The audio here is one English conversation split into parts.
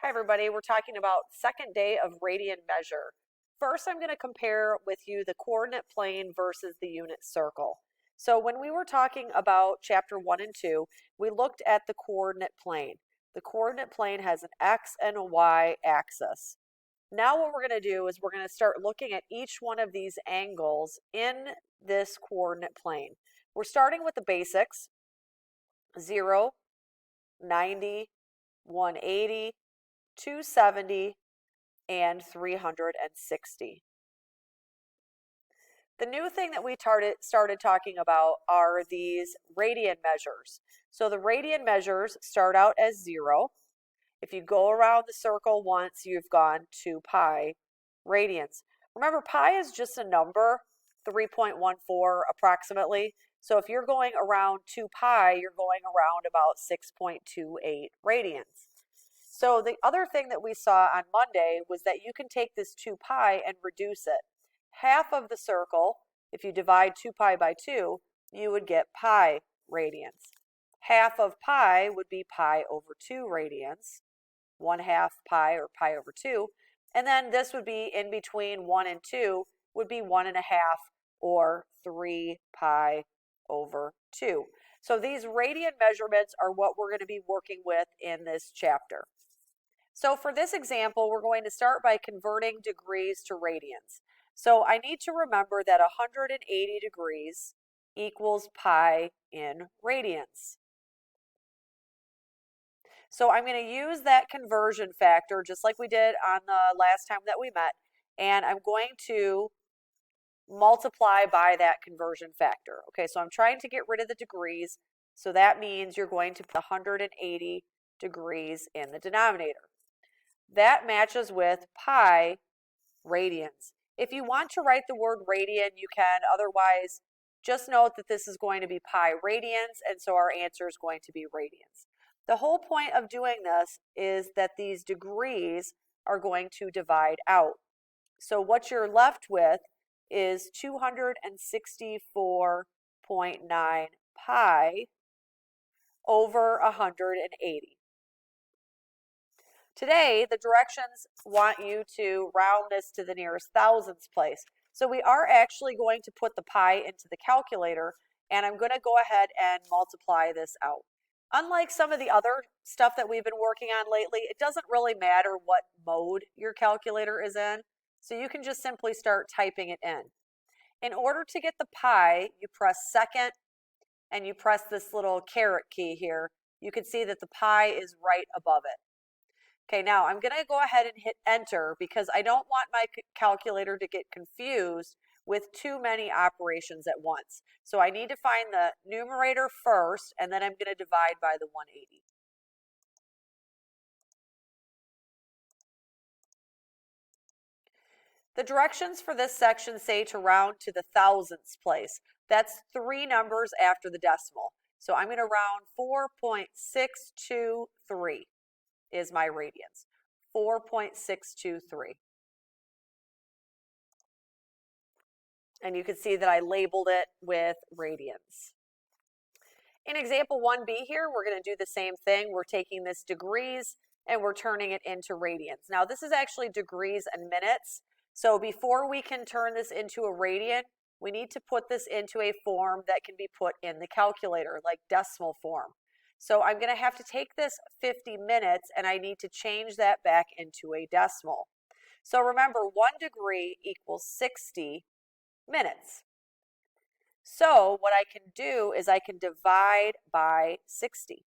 Hi everybody, we're talking about second day of radian measure. First, I'm going to compare with you the coordinate plane versus the unit circle. So when we were talking about chapter 1 and 2, we looked at the coordinate plane. The coordinate plane has an x and a y axis. Now what we're going to do is we're going to start looking at each one of these angles in this coordinate plane. We're starting with the basics: 0, 90, 180, 270, and 360. The new thing that we started talking about are these radian measures. So the radian measures start out as 0. If you go around the circle once, you've gone 2 pi radians. Remember, pi is just a number, 3.14 approximately. So if you're going around 2 pi, you're going around about 6.28 radians. So the other thing that we saw on Monday was that you can take this 2 pi and reduce it. Half of the circle, if you divide 2 pi by 2, you would get pi radians. Half of pi would be pi over 2 radians. 1/2 pi, or pi over 2. And then this would be in between 1 and 2, would be 1.5 or 3 pi over 2. So these radian measurements are what we're going to be working with in this chapter. So for this example, we're going to start by converting degrees to radians. So I need to remember that 180 degrees equals pi in radians. So I'm going to use that conversion factor just like we did on the last time that we met, and I'm going to multiply by that conversion factor. Okay, so I'm trying to get rid of the degrees, so that means you're going to put 180 degrees in the denominator. That matches with pi radians. If you want to write the word radian, you can. Otherwise, just note that this is going to be pi radians, and so our answer is going to be radians. The whole point of doing this is that these degrees are going to divide out. So what you're left with is 264.9 pi over 180. Today, the directions want you to round this to the nearest thousandths place. So we are actually going to put the pi into the calculator, and I'm going to go ahead and multiply this out. Unlike some of the other stuff that we've been working on lately, it doesn't really matter what mode your calculator is in, so you can just simply start typing it in. In order to get the pi, you press second, and you press this little caret key here. You can see that the pi is right above it. Okay, now I'm going to go ahead and hit enter because I don't want my calculator to get confused with too many operations at once. So I need to find the numerator first, and then I'm going to divide by the 180. The directions for this section say to round to the thousandths place. That's 3 numbers after the decimal. So I'm going to round 4.623 is my radians. 4.623. And you can see that I labeled it with radians. In example 1b here, we're going to do the same thing. We're taking this degrees and we're turning it into radians. Now this is actually degrees and minutes. So before we can turn this into a radian, we need to put this into a form that can be put in the calculator, like decimal form. So I'm going to have to take this 50 minutes and I need to change that back into a decimal. So remember, 1 degree equals 60 minutes. So what I can do is I can divide by 60.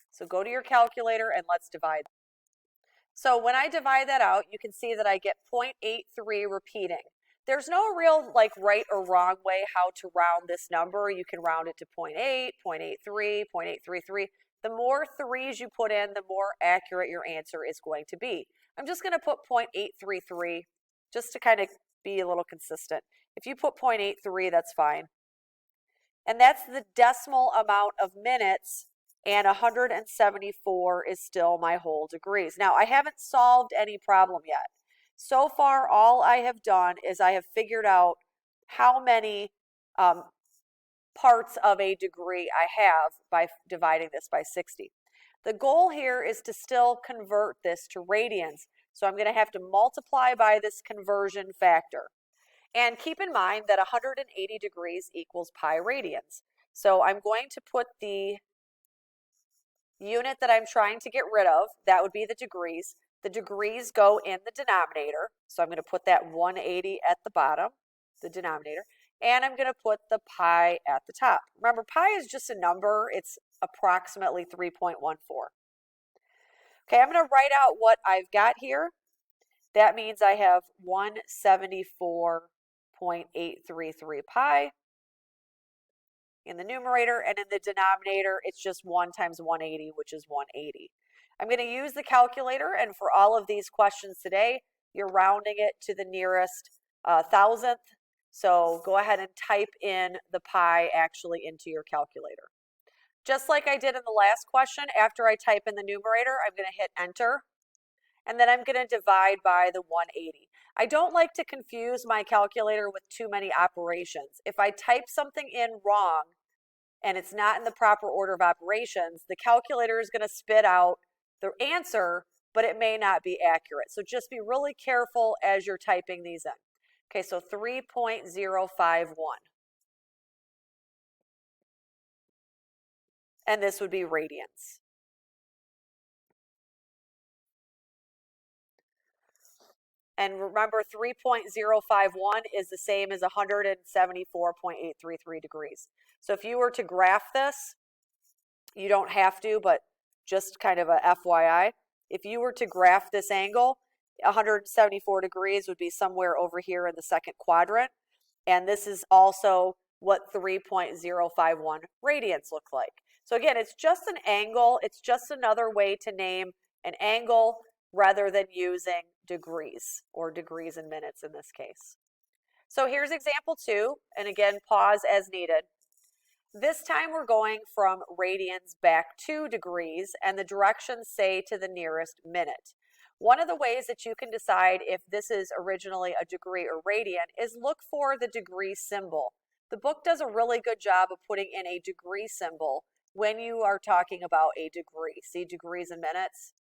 So go to your calculator and let's divide. So when I divide that out, you can see that I get 0.83 repeating. There's no real right or wrong way how to round this number. You can round it to 0.8, 0.83, 0.833. The more 3's you put in, the more accurate your answer is going to be. I'm just going to put 0.833 just to kind of be a little consistent. If you put 0.83, that's fine. And that's the decimal amount of minutes, and 174 is still my whole degrees. Now, I haven't solved any problem yet. So far, all I have done is I have figured out how many parts of a degree I have by dividing this by 60. The goal here is to still convert this to radians. So I'm going to have to multiply by this conversion factor. And keep in mind that 180 degrees equals pi radians. So I'm going to put the unit that I'm trying to get rid of, that would be the degrees. The degrees go in the denominator. So I'm going to put that 180 at the bottom, the denominator. And I'm going to put the pi at the top. Remember, pi is just a number. It's approximately 3.14. Okay, I'm going to write out what I've got here. That means I have 174.833 pi in the numerator, and in the denominator, it's just 1 times 180, which is 180. I'm going to use the calculator, and for all of these questions today, you're rounding it to the nearest thousandth. So go ahead and type in the pi actually into your calculator. Just like I did in the last question, after I type in the numerator, I'm going to hit enter, and then I'm going to divide by the 180. I don't like to confuse my calculator with too many operations. If I type something in wrong and it's not in the proper order of operations, the calculator is going to spit out the answer, but it may not be accurate. So just be really careful as you're typing these in. Okay, so 3.051. And this would be radians. And remember, 3.051 is the same as 174.833 degrees. So if you were to graph this, you don't have to, but just kind of a FYI, if you were to graph this angle, 174 degrees would be somewhere over here in the second quadrant. And this is also what 3.051 radians look like. So again, it's just an angle. It's just another way to name an angle rather than using degrees, or degrees in minutes in this case. So here's example 2, and again, pause as needed. This time we're going from radians back to degrees, and the directions say to the nearest minute. One of the ways that you can decide if this is originally a degree or radian is look for the degree symbol. The book does a really good job of putting in a degree symbol when you are talking about a degree. See degrees in minutes,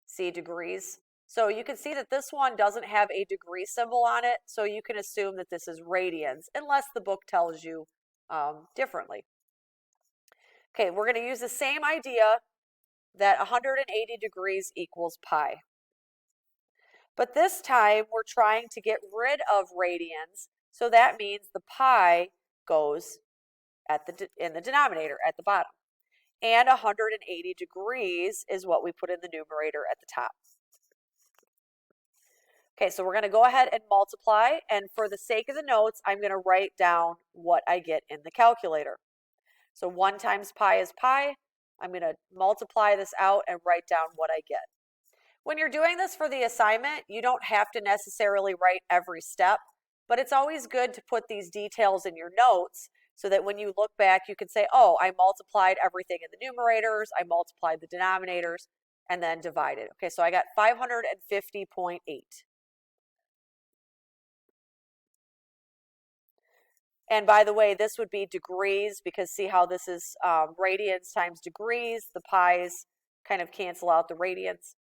see degrees. So you can see that this one doesn't have a degree symbol on it, so you can assume that this is radians, unless the book tells you differently. Okay, we're going to use the same idea that 180 degrees equals pi. But this time we're trying to get rid of radians, so that means the pi goes in the denominator at the bottom. And 180 degrees is what we put in the numerator at the top. Okay, so we're going to go ahead and multiply, and for the sake of the notes, I'm going to write down what I get in the calculator. So 1 times pi is pi. I'm going to multiply this out and write down what I get. When you're doing this for the assignment, you don't have to necessarily write every step, but it's always good to put these details in your notes so that when you look back, you can say, oh, I multiplied everything in the numerators, I multiplied the denominators, and then divided. Okay, so I got 550.8. And by the way, this would be degrees, because see how this is radians times degrees. The pi's kind of cancel out the radians.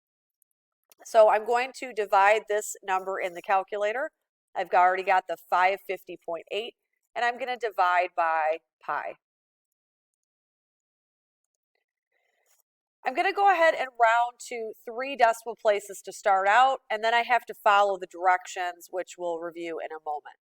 So I'm going to divide this number in the calculator. I've already got the 550.8, and I'm going to divide by pi. I'm going to go ahead and round to 3 decimal places to start out, and then I have to follow the directions, which we'll review in a moment.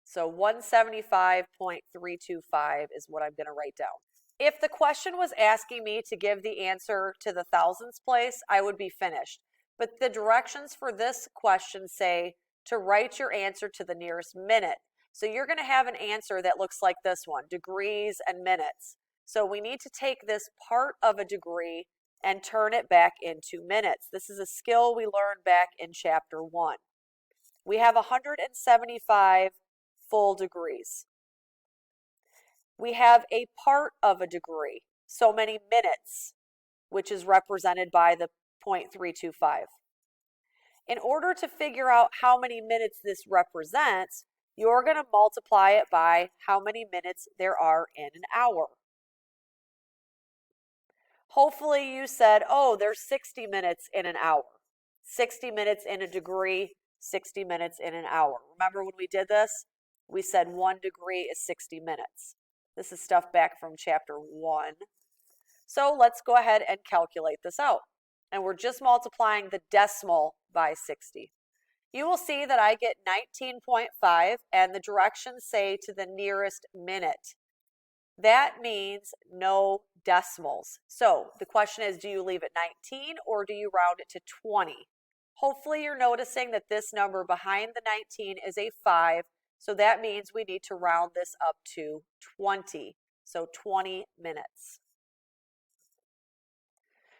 So 175.325 is what I'm going to write down. If the question was asking me to give the answer to the thousandths place, I would be finished. But the directions for this question say to write your answer to the nearest minute. So you're going to have an answer that looks like this one, degrees and minutes. So we need to take this part of a degree and turn it back into minutes. This is a skill we learned back in chapter 1. We have 175 full degrees. We have a part of a degree, so many minutes, which is represented by the 0.325. In order to figure out how many minutes this represents, you're going to multiply it by how many minutes there are in an hour. Hopefully you said, oh, there's 60 minutes in an hour. 60 minutes in a degree, 60 minutes in an hour. Remember when we did this? We said 1 degree is 60 minutes. This is stuff back from chapter 1. So let's go ahead and calculate this out. And we're just multiplying the decimal by 60. You will see that I get 19.5 and the directions say to the nearest minute. That means no decimals. So the question is, do you leave it 19 or do you round it to 20? Hopefully you're noticing that this number behind the 19 is a 5, so that means we need to round this up to 20. So 20 minutes.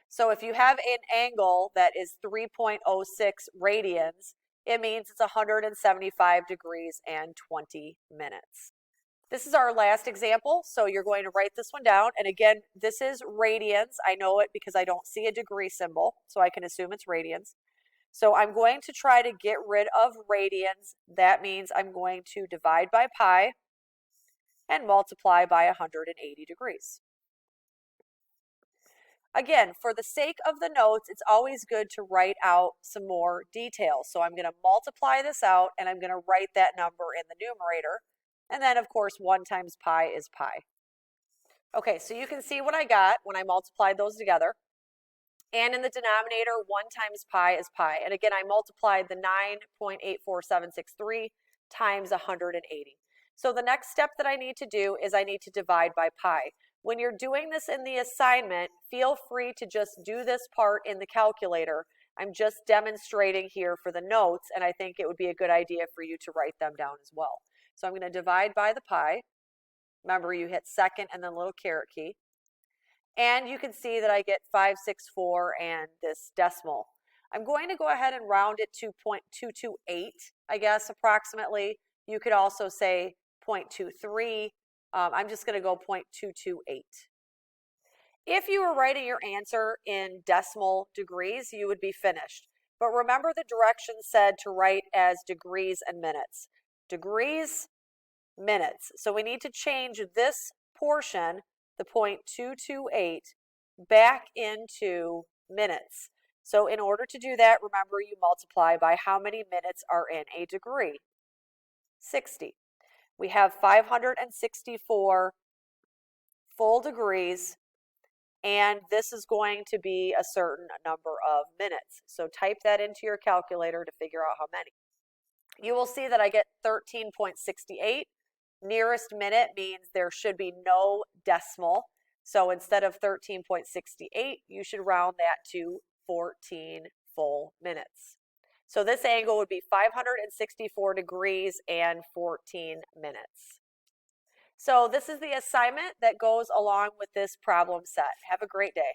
So if you have an angle that is 3.06 radians, it means it's 175 degrees and 20 minutes. This is our last example, so you're going to write this one down. And again, this is radians. I know it because I don't see a degree symbol, so I can assume it's radians. So I'm going to try to get rid of radians. That means I'm going to divide by pi and multiply by 180 degrees. Again, for the sake of the notes, it's always good to write out some more details. So I'm going to multiply this out and I'm going to write that number in the numerator. And then, of course, 1 times pi is pi. Okay, so you can see what I got when I multiplied those together. And in the denominator, 1 times pi is pi. And again, I multiplied the 9.84763 times 180. So the next step that I need to do is I need to divide by pi. When you're doing this in the assignment, feel free to just do this part in the calculator. I'm just demonstrating here for the notes, and I think it would be a good idea for you to write them down as well. So I'm going to divide by the pi. Remember, you hit second and then a little caret key. And you can see that I get 564 and this decimal. I'm going to go ahead and round it to 0.228, I guess, approximately. You could also say 0.23. I'm just going to go 0.228. If you were writing your answer in decimal degrees, you would be finished. But remember the directions said to write as degrees and minutes. Degrees, minutes. So we need to change this portion, the 0.228, back into minutes. So in order to do that, remember you multiply by how many minutes are in a degree. 60. We have 564 full degrees, and this is going to be a certain number of minutes. So type that into your calculator to figure out how many. You will see that I get 13.68. Nearest minute means there should be no decimal. So instead of 13.68, you should round that to 14 full minutes. So this angle would be 564 degrees and 14 minutes. So this is the assignment that goes along with this problem set. Have a great day.